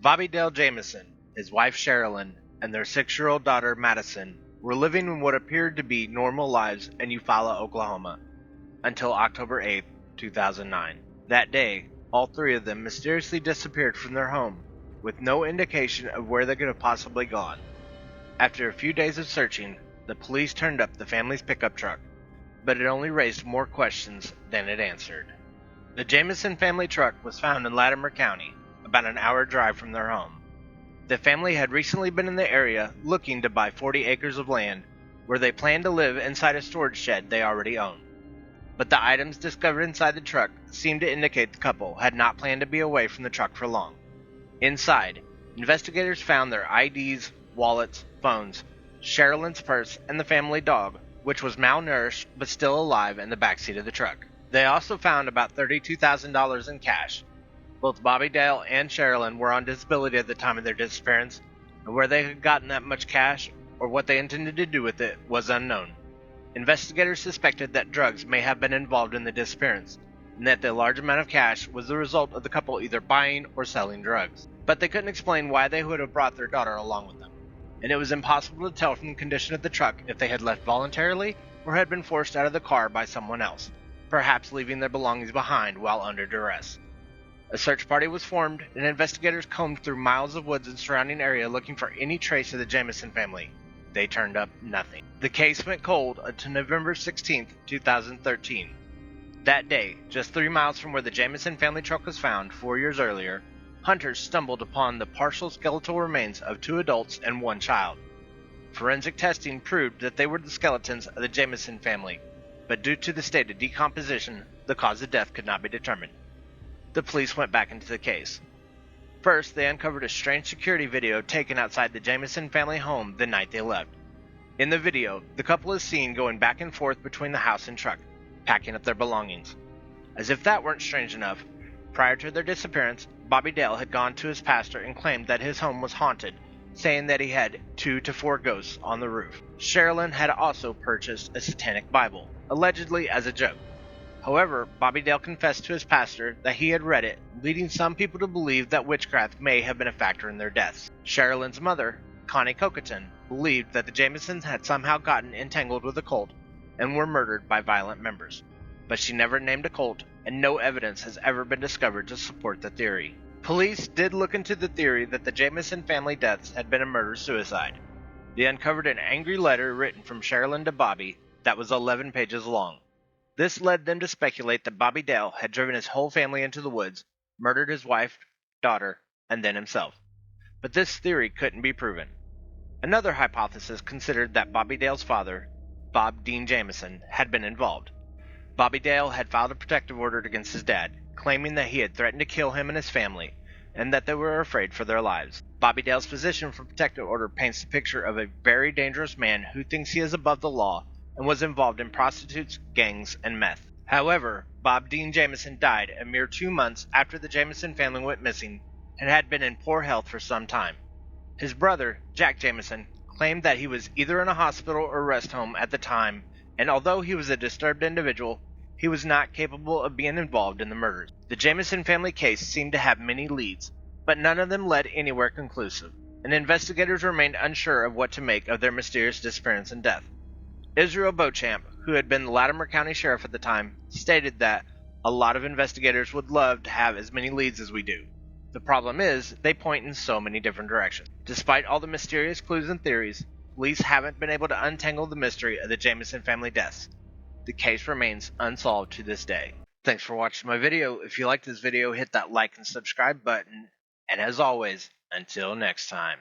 Bobby Dale Jamison, his wife Sherilyn, and their 6-year-old daughter Madison were living in what appeared to be normal lives in Eufaula, Oklahoma, until October 8, 2009. That day, all three of them mysteriously disappeared from their home, with no indication of where they could have possibly gone. After a few days of searching, the police turned up the family's pickup truck, but it only raised more questions than it answered. The Jamison family truck was found in Latimer County, about an hour drive from their home. The family had recently been in the area looking to buy 40 acres of land where they planned to live inside a storage shed they already owned. But the items discovered inside the truck seemed to indicate the couple had not planned to be away from the truck for long. Inside, investigators found their IDs, wallets, phones, Sherilyn's purse, and the family dog, which was malnourished but still alive in the backseat of the truck. They also found about $32,000 in cash. Both Bobby Dale and Sherilyn were on disability at the time of their disappearance, and where they had gotten that much cash or what they intended to do with it was unknown. Investigators suspected that drugs may have been involved in the disappearance, and that the large amount of cash was the result of the couple either buying or selling drugs. But they couldn't explain why they would have brought their daughter along with them, and it was impossible to tell from the condition of the truck if they had left voluntarily or had been forced out of the car by someone else, perhaps leaving their belongings behind while under duress. A search party was formed, and investigators combed through miles of woods and surrounding area looking for any trace of the Jamison family. They turned up nothing. The case went cold until November 16, 2013. That day, just 3 miles from where the Jamison family truck was found 4 years earlier, hunters stumbled upon the partial skeletal remains of 2 adults and 1 child. Forensic testing proved that they were the skeletons of the Jamison family, but due to the state of decomposition, the cause of death could not be determined. The police went back into the case. First, they uncovered a strange security video taken outside the Jamison family home the night they left. In the video, the couple is seen going back and forth between the house and truck, packing up their belongings. As if that weren't strange enough, prior to their disappearance, Bobby Dale had gone to his pastor and claimed that his home was haunted, saying that he had 2 to 4 ghosts on the roof. Sherilyn had also purchased a satanic Bible, allegedly as a joke. However, Bobby Dale confessed to his pastor that he had read it, leading some people to believe that witchcraft may have been a factor in their deaths. Sherilyn's mother, Connie Cocaton, believed that the Jamisons had somehow gotten entangled with a cult and were murdered by violent members, but she never named a cult, and no evidence has ever been discovered to support the theory. Police did look into the theory that the Jamison family deaths had been a murder-suicide. They uncovered an angry letter written from Sherilyn to Bobby that was 11 pages long. This led them to speculate that Bobby Dale had driven his whole family into the woods, murdered his wife, daughter, and then himself. But this theory couldn't be proven. Another hypothesis considered that Bobby Dale's father, Bob Dean Jamison, had been involved. Bobby Dale had filed a protective order against his dad, claiming that he had threatened to kill him and his family, and that they were afraid for their lives. Bobby Dale's position for protective order paints the picture of a very dangerous man who thinks he is above the law and was involved in prostitutes, gangs, and meth. However, Bob Dean Jamison died a mere 2 months after the Jamison family went missing and had been in poor health for some time. His brother, Jack Jamison, claimed that he was either in a hospital or rest home at the time, and although he was a disturbed individual, he was not capable of being involved in the murders. The Jamison family case seemed to have many leads, but none of them led anywhere conclusive, and investigators remained unsure of what to make of their mysterious disappearance and death. Israel Beauchamp, who had been the Latimer County Sheriff at the time, stated that a lot of investigators would love to have as many leads as we do. The problem is, they point in so many different directions. Despite all the mysterious clues and theories, police haven't been able to untangle the mystery of the Jamison family deaths. The case remains unsolved to this day. Thanks for watching my video. If you liked this video, hit that like and subscribe button. And as always, until next time.